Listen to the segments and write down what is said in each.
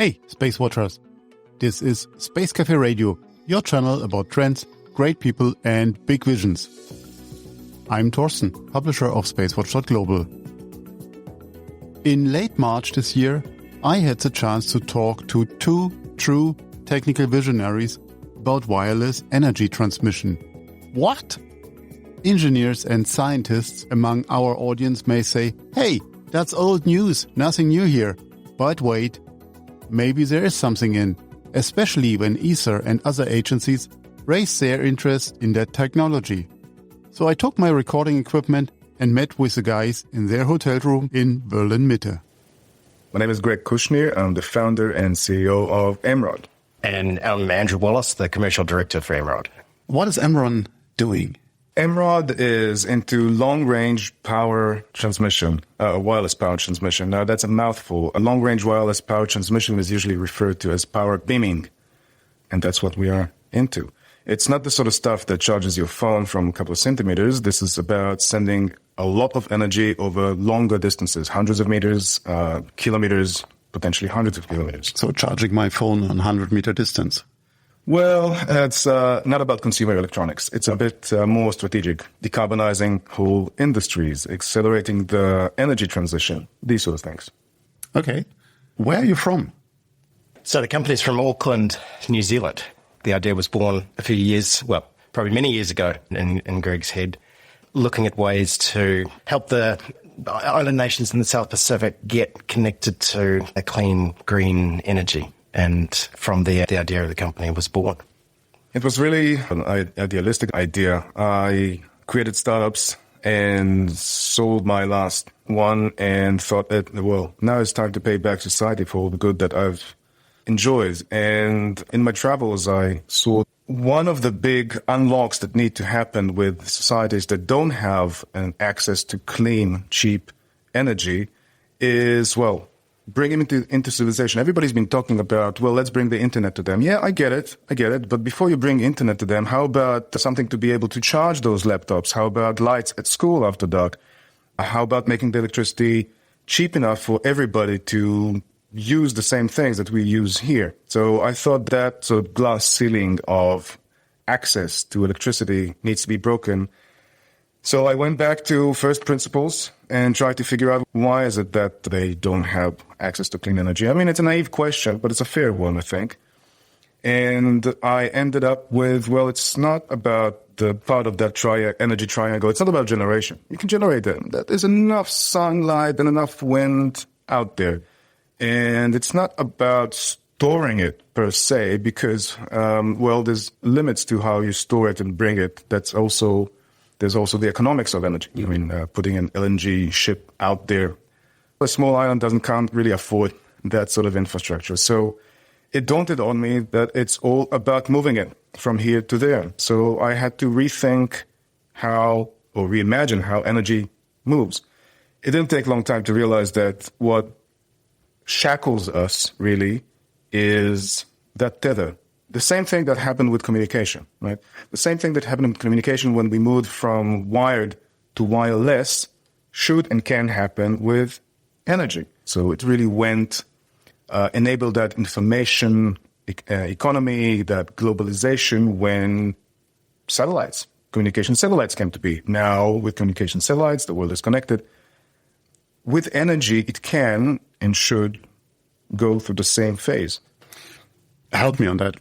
Hey, SpaceWatchers. This is Space Cafe Radio, your channel about trends, great people and big visions. I'm Thorsten, publisher of SpaceWatch.Global. In late March this year, I had the chance to talk to two true technical visionaries about wireless energy transmission. What? Engineers and scientists among our audience may say, hey, that's old news, nothing new here. But wait, maybe there is something in, especially when ESA and other agencies raise their interest in that technology. So I took my recording equipment and met with the guys in their hotel room in Berlin-Mitte. My name is Greg Kushner. I'm the founder and CEO of Emrod. And I'm Andrew Wallace, the commercial director for Emrod. What is Emrod doing? Emrod is into long-range power transmission, wireless power transmission. Now, that's a mouthful. A long-range wireless power transmission is usually referred to as power beaming, and that's what we are into. It's not the sort of stuff that charges your phone from a couple of centimeters. This is about sending a lot of energy over longer distances, hundreds of meters, kilometers, potentially hundreds of kilometers. So charging my phone on 100-meter distance. Well, it's not about consumer electronics. It's a bit more strategic, decarbonizing whole industries, accelerating the energy transition, these sort of things. Okay. Where are you from? So the company's from Auckland, New Zealand. The idea was born a few years, well, probably many years ago in Greg's head, looking at ways to help the island nations in the South Pacific get connected to a clean, green energy. And from there, the idea of the company was born. It was really an idealistic idea. I created startups and sold my last one and thought well, now it's time to pay back society for all the good that I've enjoyed. And in my travels, I saw one of the big unlocks that need to happen with societies that don't have an access to clean, cheap energy is, well, bring them into civilization. Everybody's been talking about, well, let's bring the internet to them. Yeah, I get it. But before you bring internet to them, how about something to be able to charge those laptops? How about lights at school after dark? How about making the electricity cheap enough for everybody to use the same things that we use here? So I thought that sort of glass ceiling of access to electricity needs to be broken. So I went back to first principles and tried to figure out why is it that they don't have access to clean energy. I mean, it's a naive question, but it's a fair one, I think. And I ended up with, well, it's not about the part of that energy triangle. It's not about generation. You can generate that. There's enough sunlight and enough wind out there. And it's not about storing it per se because, well, there's limits to how you store it and bring it. There's also the economics of energy. I mean, putting an LNG ship out there. A small island can't really afford that sort of infrastructure. So it dawned on me that it's all about moving it from here to there. So I had to reimagine how energy moves. It didn't take a long time to realize that what shackles us really is that tether. The same thing that happened with communication, right? The same thing that happened with communication when we moved from wired to wireless should and can happen with energy. So it really enabled that information economy, that globalization when communication satellites came to be. Now with communication satellites, the world is connected. With energy, it can and should go through the same phase. Help me on that.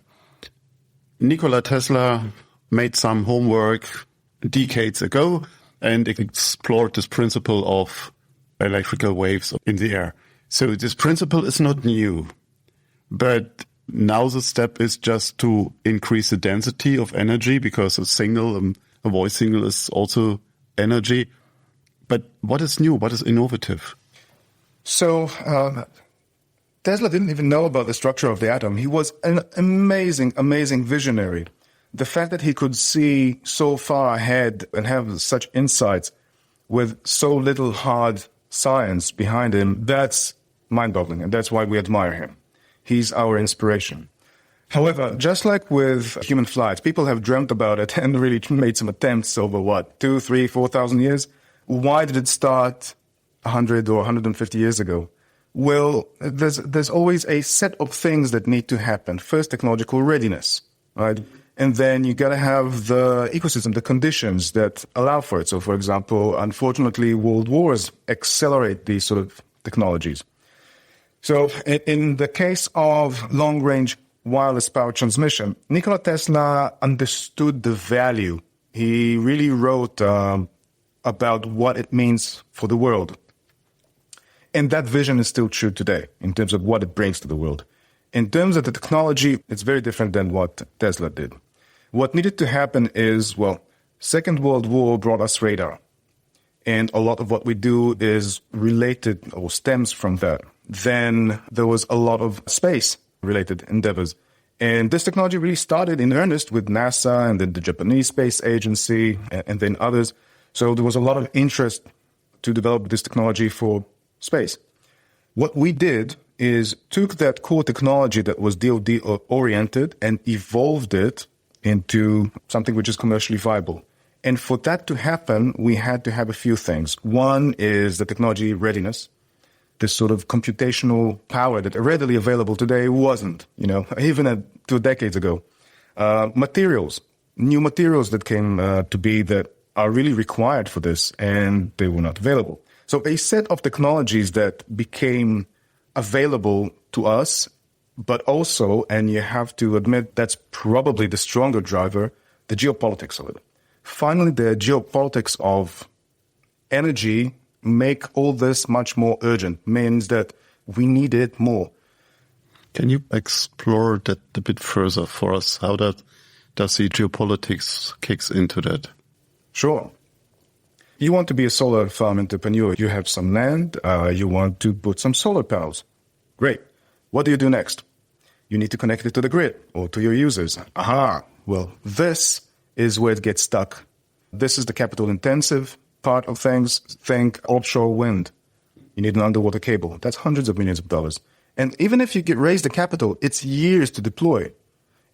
Nikola Tesla made some homework decades ago and explored this principle of electrical waves in the air. So this principle is not new, but now the step is just to increase the density of energy because a voice signal is also energy. But what is new? What is innovative? So Tesla didn't even know about the structure of the atom. He was an amazing, amazing visionary. The fact that he could see so far ahead and have such insights with so little hard science behind him, that's mind-boggling, and that's why we admire him. He's our inspiration. However, just like with human flights, people have dreamt about it and really made some attempts over, 2, 3, 4,000 years? Why did it start 100 or 150 years ago? Well, there's always a set of things that need to happen. First, technological readiness, right? And then you got to have the ecosystem, the conditions that allow for it. So, for example, unfortunately, world wars accelerate these sort of technologies. So in the case of long-range wireless power transmission, Nikola Tesla understood the value. He really wrote about what it means for the world. And that vision is still true today in terms of what it brings to the world. In terms of the technology, it's very different than what Tesla did. What needed to happen is, well, Second World War brought us radar. And a lot of what we do is related or stems from that. Then there was a lot of space-related endeavors. And this technology really started in earnest with NASA and then the Japanese Space Agency and then others. So there was a lot of interest to develop this technology for space. What we did is took that core technology that was DoD-oriented and evolved it into something which is commercially viable. And for that to happen, we had to have a few things. One is the technology readiness. This sort of computational power that readily available today wasn't, even 2 decades ago. Materials, new materials that came to be that are really required for this, and they were not available. So a set of technologies that became available to us, but also, and you have to admit that's probably the stronger driver, the geopolitics of it. Finally, the geopolitics of energy make all this much more urgent, means that we need it more. Can you explore that a bit further for us? How does the geopolitics kicks into that? Sure. You want to be a solar farm entrepreneur. You have some land. You want to put some solar panels. Great. What do you do next? You need to connect it to the grid or to your users. Aha. Well, this is where it gets stuck. This is the capital-intensive part of things. Think offshore wind. You need an underwater cable. That's hundreds of millions of dollars. And even if you raise the capital, it's years to deploy.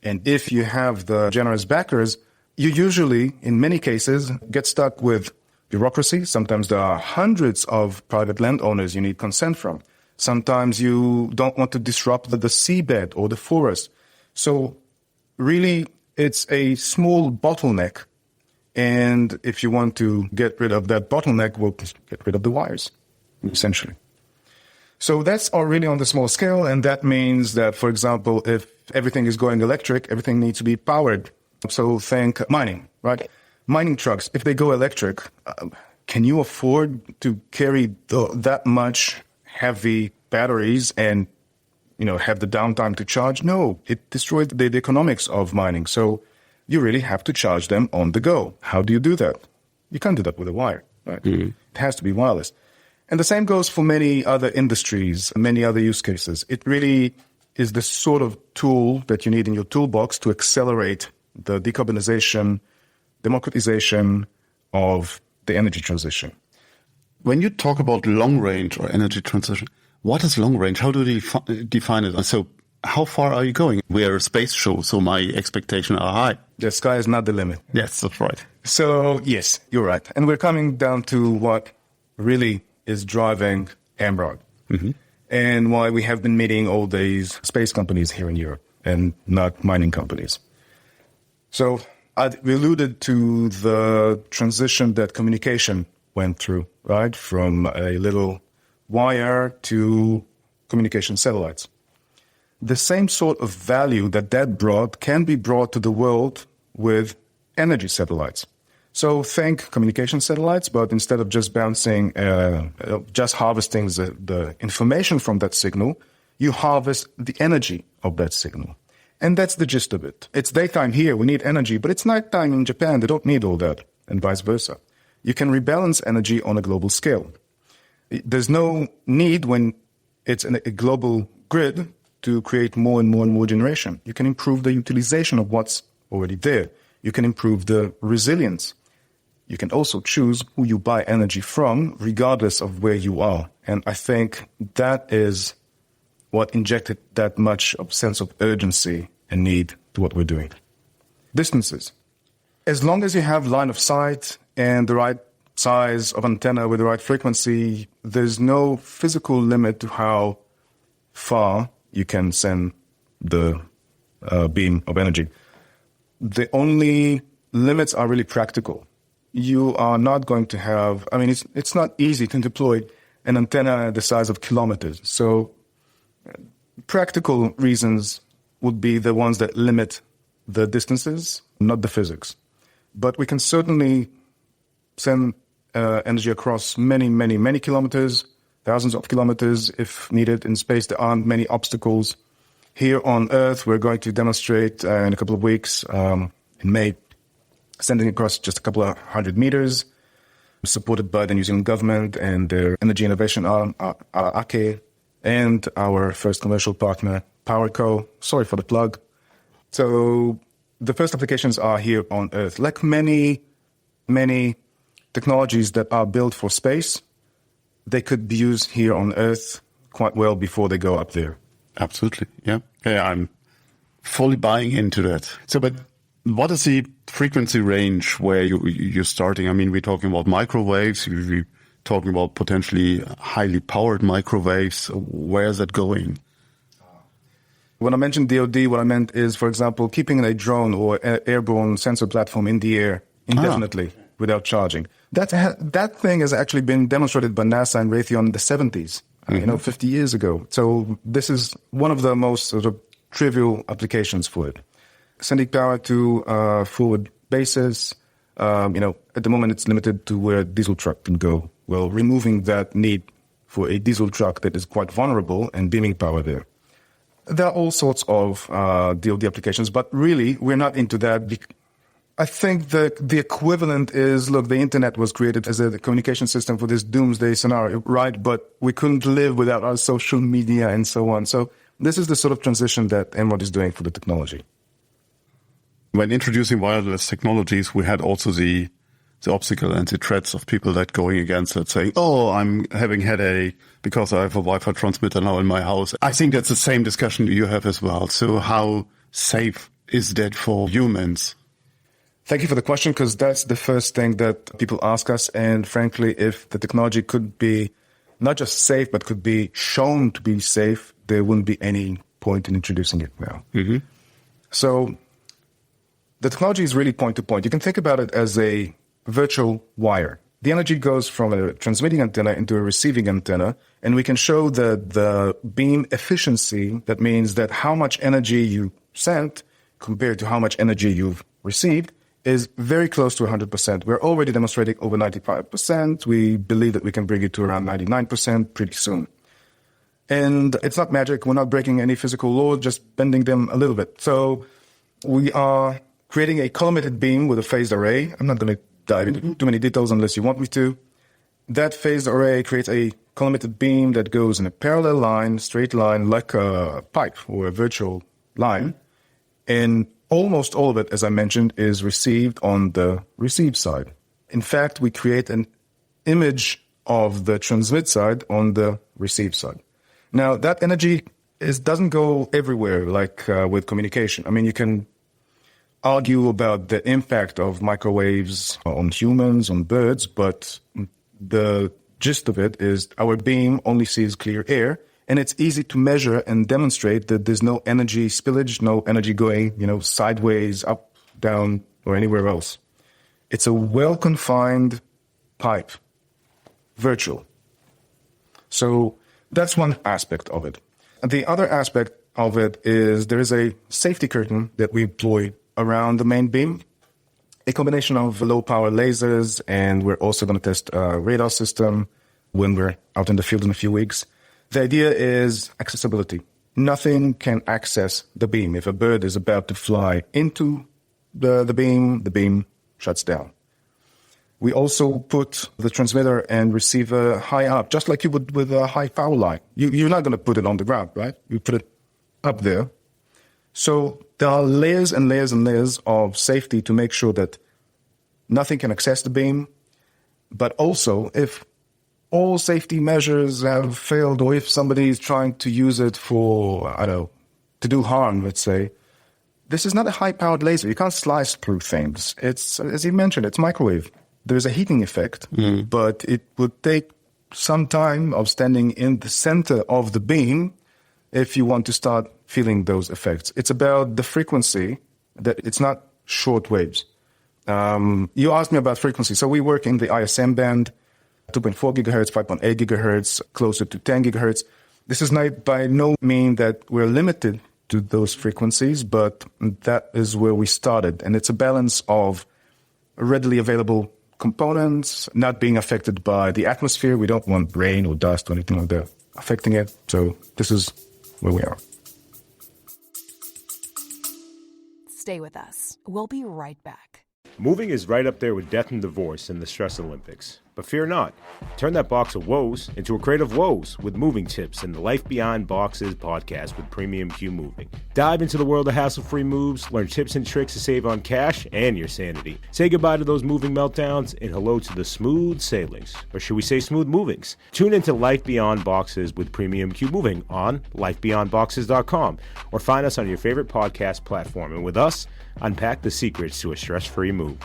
And if you have the generous backers, you usually, in many cases, get stuck with bureaucracy. Sometimes there are hundreds of private landowners you need consent from. Sometimes you don't want to disrupt the seabed or the forest. So really, it's a small bottleneck. And if you want to get rid of that bottleneck, we'll get rid of the wires, essentially. So that's already on the small scale. And that means that, for example, if everything is going electric, everything needs to be powered. So think mining, right? Mining trucks, if they go electric, can you afford to carry that much heavy batteries and, have the downtime to charge? No, it destroys the economics of mining. So you really have to charge them on the go. How do you do that? You can't do that with a wire, right? Mm-hmm. It has to be wireless. And the same goes for many other industries, many other use cases. It really is the sort of tool that you need in your toolbox to accelerate the decarbonization, democratization of the energy transition. When you talk about long range or energy transition, what is long range? How do they define it? So how far are you going? We are a space show, so my expectations are high. The sky is not the limit. Yes, that's right. So yes, you're right. And we're coming down to what really is driving Emrod, and why we have been meeting all these space companies here in Europe and not mining companies. So I alluded to the transition that communication went through, right? From a little wire to communication satellites. The same sort of value that brought can be brought to the world with energy satellites. So think communication satellites, but instead of just bouncing, just harvesting the information from that signal, you harvest the energy of that signal. And that's the gist of it. It's daytime here, we need energy, but it's nighttime in Japan, they don't need all that, and vice versa. You can rebalance energy on a global scale. There's no need when it's a global grid to create more and more and more generation. You can improve the utilization of what's already there. You can improve the resilience. You can also choose who you buy energy from, regardless of where you are. And I think that is what injected that much of sense of urgency and need to what we're doing. Distances. As long as you have line of sight and the right size of antenna with the right frequency, there's no physical limit to how far you can send the beam of energy. The only limits are really practical. You are not going to have, it's not easy to deploy an antenna the size of kilometers. So practical reasons would be the ones that limit the distances, not the physics. But we can certainly send energy across many, many, many kilometers, thousands of kilometers if needed. In space, there aren't many obstacles. Here on Earth, we're going to demonstrate in a couple of weeks, in May, sending across just a couple of 100 meters, supported by the New Zealand government and their energy innovation arm, AKE, and our first commercial partner, PowerCo. Sorry for the plug. So the first applications are here on Earth. Like many, many technologies that are built for space, they could be used here on Earth quite well before they go up there. Absolutely, yeah. I'm fully buying into that. So, but what is the frequency range where you're starting? I mean, we're talking about microwaves, we're talking about potentially highly powered microwaves. Where is that going? When I mentioned DoD, what I meant is, for example, keeping a drone or airborne sensor platform in the air indefinitely without charging. That thing has actually been demonstrated by NASA and Raytheon in the 70s, 50 years ago. So this is one of the most sort of trivial applications for it. Sending power to forward bases, at the moment it's limited to where a diesel truck can go. Well, removing that need for a diesel truck that is quite vulnerable and beaming power there. There are all sorts of DoD applications, but really we're not into that. I think the equivalent is, look, the internet was created as a communication system for this doomsday scenario, right? But we couldn't live without our social media and so on. So this is the sort of transition that Emrod is doing for the technology. When introducing wireless technologies, we had also the obstacle and the threats of people that going against it, saying, oh, I'm having headache because I have a Wi-Fi transmitter now in my house. I think that's the same discussion you have as well. So how safe is that for humans? Thank you for the question, because that's the first thing that people ask us. And frankly, if the technology could be not just safe, but could be shown to be safe, there wouldn't be any point in introducing it now. Mm-hmm. So the technology is really point-to-point. You can think about it as a virtual wire. The energy goes from a transmitting antenna into a receiving antenna, and we can show the beam efficiency. That means that how much energy you sent compared to how much energy you've received is very close to 100%. We're already demonstrating over 95%. We believe that we can bring it to around 99% pretty soon. And it's not magic. We're not breaking any physical law, just bending them a little bit. So we are creating a collimated beam with a phased array. I'm not going to dive into too many details unless you want me to. That phased array creates a collimated beam that goes in a parallel line, straight line, like a pipe or a virtual line. And almost all of it, as I mentioned, is received on the receive side. In fact, we create an image of the transmit side on the receive side. Now, that energy doesn't go everywhere like with communication. I mean, you can argue about the impact of microwaves on humans, on birds, but the gist of it is our beam only sees clear air, and it's easy to measure and demonstrate that there's no energy spillage, no energy going, sideways, up, down, or anywhere else. It's a well-confined pipe, virtual. So that's one aspect of it. And the other aspect of it is there is a safety curtain that we employ around the main beam, a combination of low-power lasers, and we're also going to test a radar system when we're out in the field in a few weeks. The idea is accessibility. Nothing can access the beam. If a bird is about to fly into the beam shuts down. We also put the transmitter and receiver high up, just like you would with a high power line. You're not going to put it on the ground, right? You put it up there. So there are layers and layers and layers of safety to make sure that nothing can access the beam. But also, if all safety measures have failed, or if somebody is trying to use it for, to do harm, let's say, this is not a high-powered laser. You can't slice through things. It's, as you mentioned, it's microwave. There is a heating effect, but it would take some time of standing in the center of the beam if you want to start feeling those effects. It's about the frequency, that it's not short waves. You asked me about frequency. So we work in the ISM band, 2.4 gigahertz, 5.8 gigahertz, closer to 10 gigahertz. This is not by no means that we're limited to those frequencies, but that is where we started. And it's a balance of readily available components not being affected by the atmosphere. We don't want rain or dust or anything like that affecting it. So this is where we are. Stay with us. We'll be right back. Moving is right up there with death and divorce in the stress Olympics. But fear not. Turn that box of woes into a crate of woes with moving tips in the Life Beyond Boxes podcast with Premium Q Moving. Dive into the world of hassle-free moves, learn tips and tricks to save on cash and your sanity. Say goodbye to those moving meltdowns and hello to the smooth sailings, or should we say smooth movings? Tune into Life Beyond Boxes with Premium Q Moving on lifebeyondboxes.com or find us on your favorite podcast platform. And with us, unpack the secrets to a stress-free move.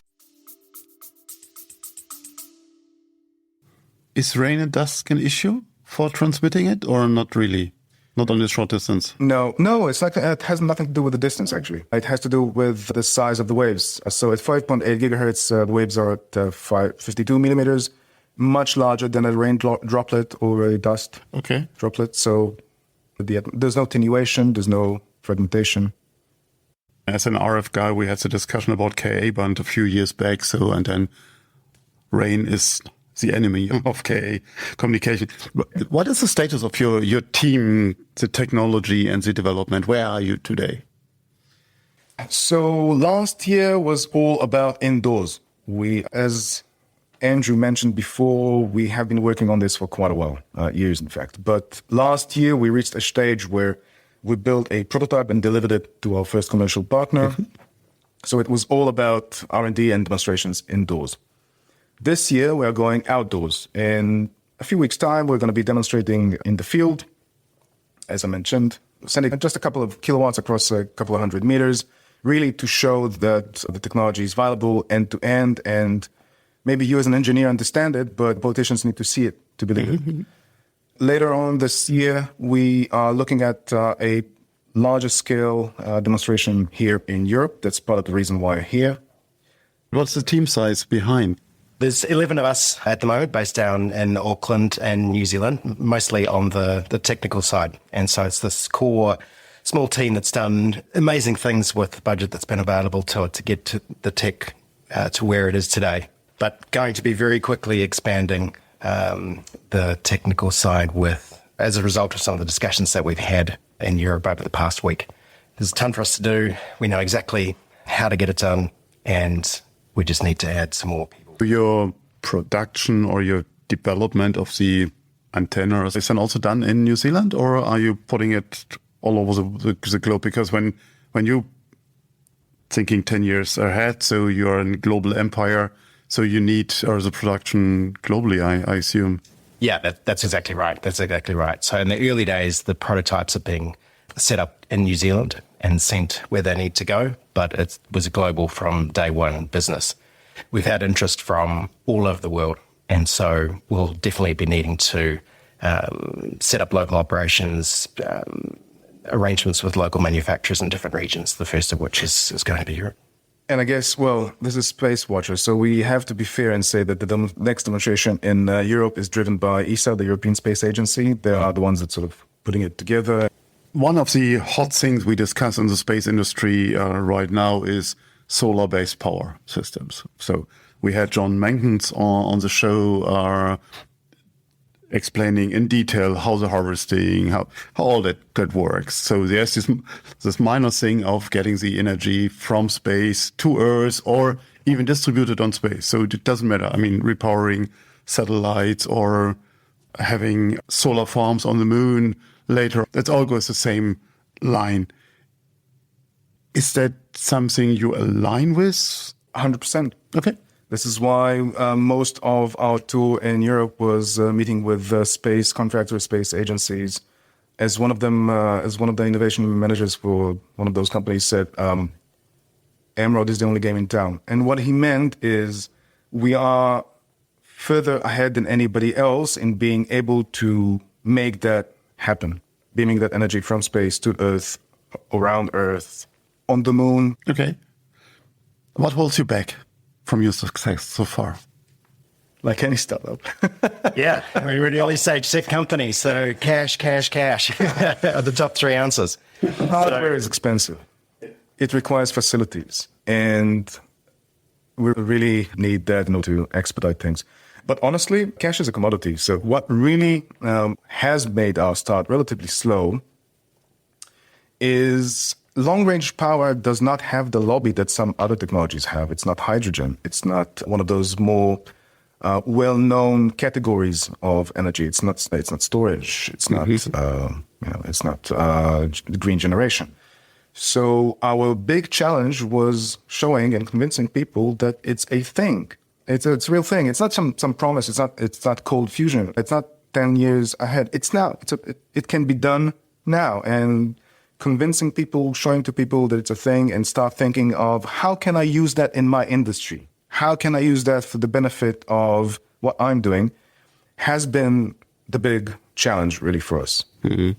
Is rain and dust an issue for transmitting it, or not really? Not on a short distance? No, it's like it has nothing to do with the distance, actually. It has to do with the size of the waves. So at 5.8 gigahertz, the waves are at 52 millimeters, much larger than a rain droplet or a dust droplet. So there's no attenuation, there's no fragmentation. As an RF guy, we had the discussion about Ka band a few years back. So, and then rain is the enemy of Ka communication. What is the status of your team, the technology and the development? Where are you today? So last year was all about indoors. We, as Andrew mentioned before, we have been working on this for quite a while, years in fact. But last year we reached a stage where we built a prototype and delivered it to our first commercial partner. So it was all about R&D and demonstrations indoors. This year, we are going outdoors. In a few weeks' time, we're going to be demonstrating in the field, as I mentioned, sending just a couple of kilowatts across a couple of 100 meters, really to show that the technology is viable end-to-end, and maybe you as an engineer understand it, but politicians need to see it to believe it. Later on this year, we are looking at a larger scale demonstration here in Europe. That's part of the reason why we're here. What's the team size behind? There's 11 of us at the moment based down in Auckland and New Zealand, mostly on the technical side. And so it's this core small team that's done amazing things with the budget that's been available to it to get to the tech to where it is today. But going to be very quickly expanding the technical side as a result of some of the discussions that we've had in Europe over the past week. There's a ton for us to do. We know exactly how to get it done, and we just need to add some more people. Your production or your development of the antenna is then also done in New Zealand, or are you putting it all over the globe? Because when you thinking 10 years ahead, so you're a global empire, so you need the production globally, I assume. Yeah, that's exactly right. That's exactly right. So in the early days, the prototypes are being set up in New Zealand and sent where they need to go, but it was global from day one business. We've had interest from all over the world, and so we'll definitely be needing to set up local operations, arrangements with local manufacturers in different regions, the first of which is going to be Europe. And I guess, well, this is SpaceWatchers, so we have to be fair and say that the next demonstration in Europe is driven by ESA, the European Space Agency. They are the ones that sort of putting it together. One of the hot things we discuss in the space industry right now is solar-based power systems. So we had John Menkins on the show explaining in detail how the harvesting, how all that works. So there's this minor thing of getting the energy from space to Earth or even distributed on space. So it doesn't matter. I mean, repowering satellites or having solar farms on the moon later, that all goes the same line. Is that something you align with? 100%. Okay. This is why most of our tour in Europe was meeting with space contractors, space agencies. As one of them, as one of the innovation managers for one of those companies said, Emrod is the only game in town. And what he meant is we are further ahead than anybody else in being able to make that happen, beaming that energy from space to Earth, around Earth, on the moon. Okay. What holds you back from your success so far? Like any startup. Yeah, we're an early stage tech company, so cash are the top 3 answers. Hardware is expensive. It requires facilities, and we really need that in order to expedite things. But honestly, cash is a commodity. So what really has made our start relatively slow is long-range power does not have the lobby that some other technologies have. It's not hydrogen. It's not one of those more well-known categories of energy. It's not storage. It's not it's not green generation. So our big challenge was showing and convincing people that it's a thing. It's a real thing. It's not some promise. It's not cold fusion. It's not 10 years ahead. It's now. It can be done now. And convincing people, showing to people that it's a thing, and start thinking of how can I use that in my industry? How can I use that for the benefit of what I'm doing? Has been the big challenge really for us. Mm-hmm.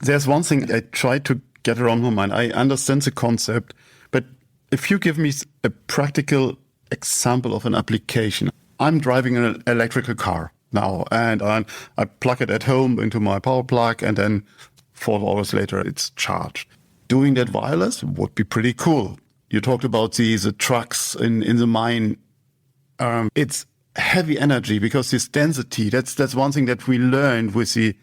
There's one thing I try to get around my mind. I understand the concept, but if you give me a practical example of an application, I'm driving an electrical car now, and I plug it at home into my power plug, and then 4 hours later it's charged. Doing that wireless would be pretty cool. You talked about the trucks in the mine. It's heavy energy because this density, that's one thing that we learned with the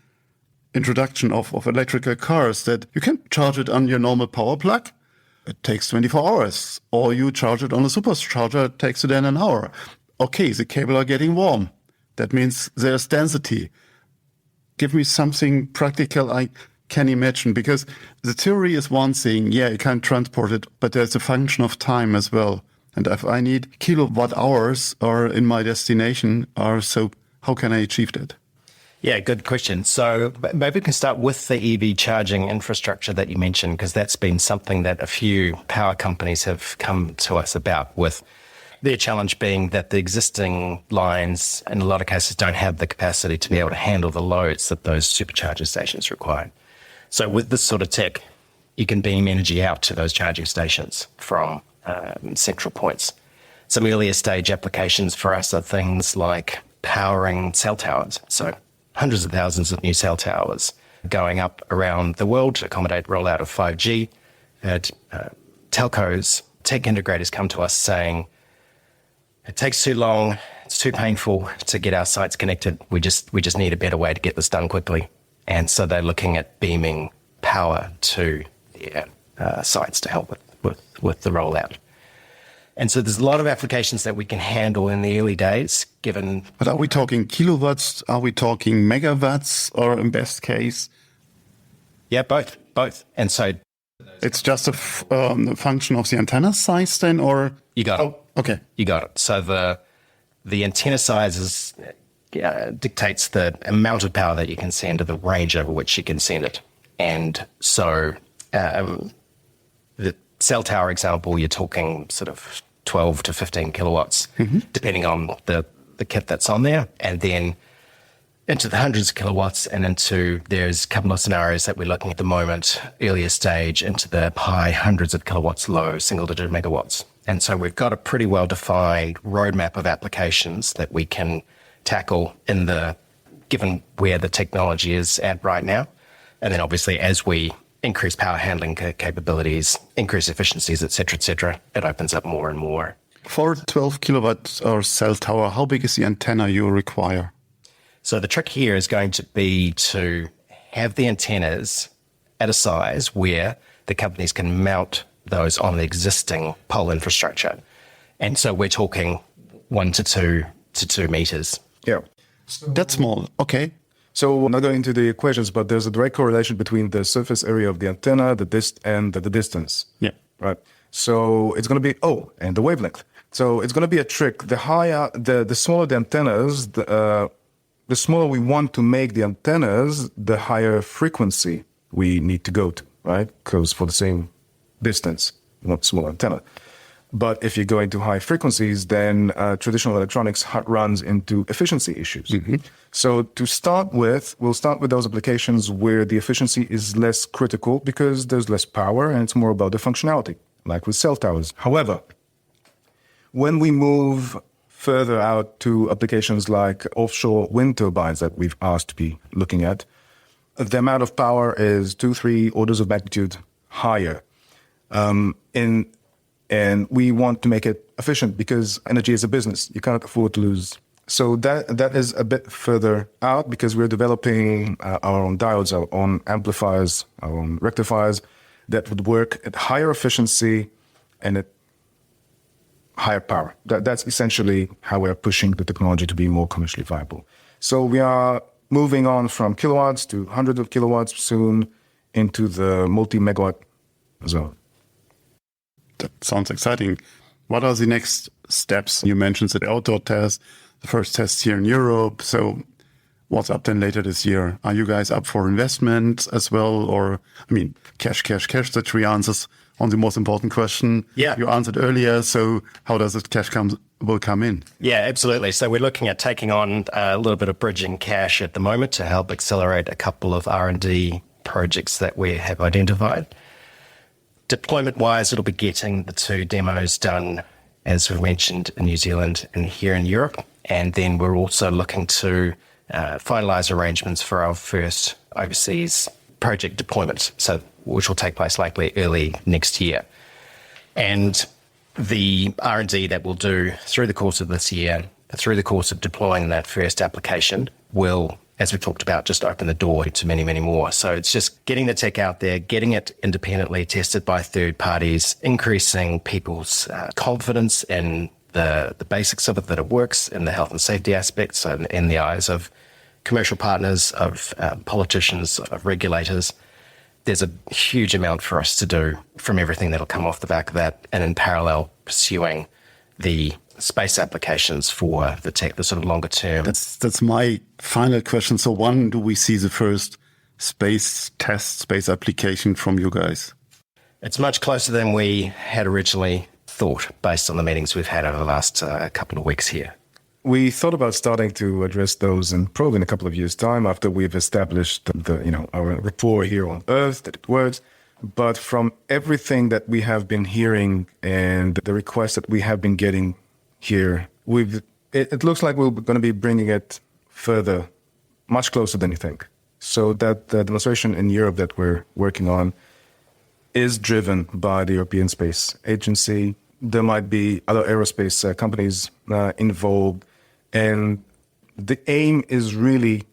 introduction of electrical cars, that you can charge it on your normal power plug. It takes 24 hours. Or you charge it on a supercharger, it takes then an hour. Okay, the cable are getting warm. That means there's density. Give me something practical I can imagine, because the theory is one thing. Yeah, you can transport it, but there's a function of time as well. And if I need kilowatt hours or in my destination, or so, how can I achieve that? Yeah, good question. So maybe we can start with the EV charging infrastructure that you mentioned, because that's been something that a few power companies have come to us about, with their challenge being that the existing lines, in a lot of cases, don't have the capacity to be able to handle the loads that those supercharger stations require. So with this sort of tech, you can beam energy out to those charging stations from central points. Some earlier stage applications for us are things like powering cell towers. So hundreds of thousands of new cell towers going up around the world to accommodate rollout of 5G. Telcos, tech integrators come to us saying, it takes too long, it's too painful to get our sites connected. We just need a better way to get this done quickly. And so they're looking at beaming power to their sites to help with the rollout. And so there's a lot of applications that we can handle in the early days, given... But are we talking kilowatts? Are we talking megawatts? Or in best case? Yeah, both. And so... It's just a function of the antenna size then, or... You got it. Okay. You got it. So the antenna size dictates the amount of power that you can send, or the range over which you can send it. And so the cell tower example, you're talking sort of 12 to 15 kilowatts, depending on the kit that's on there. And then into the hundreds of kilowatts, and there's a couple of scenarios that we're looking at the moment, earlier stage, into the high hundreds of kilowatts, low single-digit megawatts. And so we've got a pretty well-defined roadmap of applications that we can tackle given where the technology is at right now. And then obviously as we increase power handling capabilities, increase efficiencies, et cetera, it opens up more and more. For 12 kilowatts or cell tower, how big is the antenna you require? So the trick here is going to be to have the antennas at a size where the companies can mount those on the existing pole infrastructure. And so we're talking 1 to 2 meters. Yeah. That's small. Okay. So we're not going into the equations, but there's a direct correlation between the surface area of the antenna, and the distance. Yeah. Right. So it's going to be, and the wavelength. So it's going to be a trick. The higher, the smaller the antennas, the smaller we want to make the antennas, the higher frequency we need to go to, right? Because for the same distance, not smaller antenna. But if you go into high frequencies, then traditional electronics runs into efficiency issues. So to start with, we'll start with those applications where the efficiency is less critical because there's less power and it's more about the functionality, like with cell towers. However, when we move further out to applications like offshore wind turbines that we've asked to be looking at, the amount of power is 2-3 orders of magnitude higher. And we want to make it efficient because energy is a business. You cannot afford to lose. So that is a bit further out because we're developing our own diodes, our own amplifiers, our own rectifiers that would work at higher efficiency and at higher power. That's essentially how we're pushing the technology to be more commercially viable. So we are moving on from kilowatts to hundreds of kilowatts soon into the multi-megawatt zone. That sounds exciting. What are the next steps? You mentioned the outdoor test, the first test here in Europe. So what's up then later this year? Are you guys up for investment as well? Or, I mean, cash, the three answers on the most important question. Yeah. You answered earlier. So how does the cash will come in? Yeah, absolutely. So we're looking at taking on a little bit of bridging cash at the moment to help accelerate a couple of R&D projects that we have identified. Deployment-wise, it'll be getting the 2 demos done, as we've mentioned, in New Zealand and here in Europe. And then we're also looking to finalise arrangements for our first overseas project deployment, so which will take place likely early next year. And the R&D that we'll do through the course of this year, through the course of deploying that first application, will, as we talked about, just open the door to many, many more. So it's just getting the tech out there, getting it independently tested by third parties, increasing people's confidence in the basics of it, that it works in the health and safety aspects and in the eyes of commercial partners, of politicians, of regulators. There's a huge amount for us to do from everything that'll come off the back of that, and in parallel pursuing the space applications for the tech, the sort of longer term. That's my final question. So when do we see the first space test, space application from you guys? It's much closer than we had originally thought based on the meetings we've had over the last couple of weeks here. We thought about starting to address those in probably in a couple of years' time after we've established our rapport here on Earth, that it works. But from everything that we have been hearing and the requests that we have been getting here, it looks like we're going to be bringing it further, much closer than you think. So that the demonstration in Europe that we're working on is driven by the European Space Agency. There might be other aerospace companies involved. And the aim is really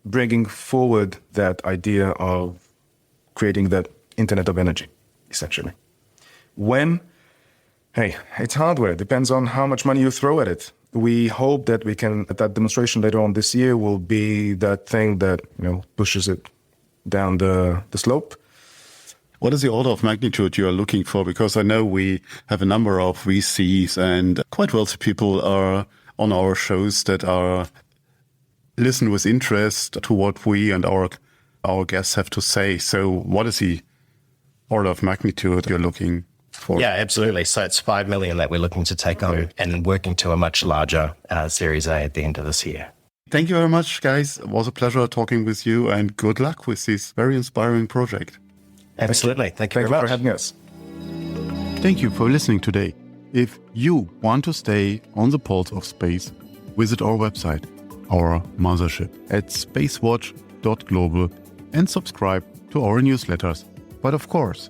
bringing forward that idea of creating that Internet of Energy, essentially. When? Hey, it's hardware. It depends on how much money you throw at it. We hope that that demonstration later on this year will be that thing that, pushes it down the slope. What is the order of magnitude you are looking for? Because I know we have a number of VCs and quite wealthy people are on our shows that are listen with interest to what we and our guests have to say. So what is the order of magnitude you're looking for? Yeah, absolutely. So it's 5 million that we're looking to take on and working to a much larger Series A at the end of this year. Thank you very much, guys. It was a pleasure talking with you and good luck with this very inspiring project. Absolutely. Thank you very much for having us. Thank you for listening today. If you want to stay on the pulse of space, visit our website, our mothership, at SpaceWatch.Global and subscribe to our newsletters. But of course,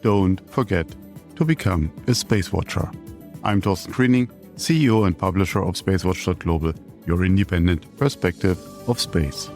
don't forget to become a Space Watcher. I'm Thorsten Greening, CEO and publisher of SpaceWatch.Global, your independent perspective of space.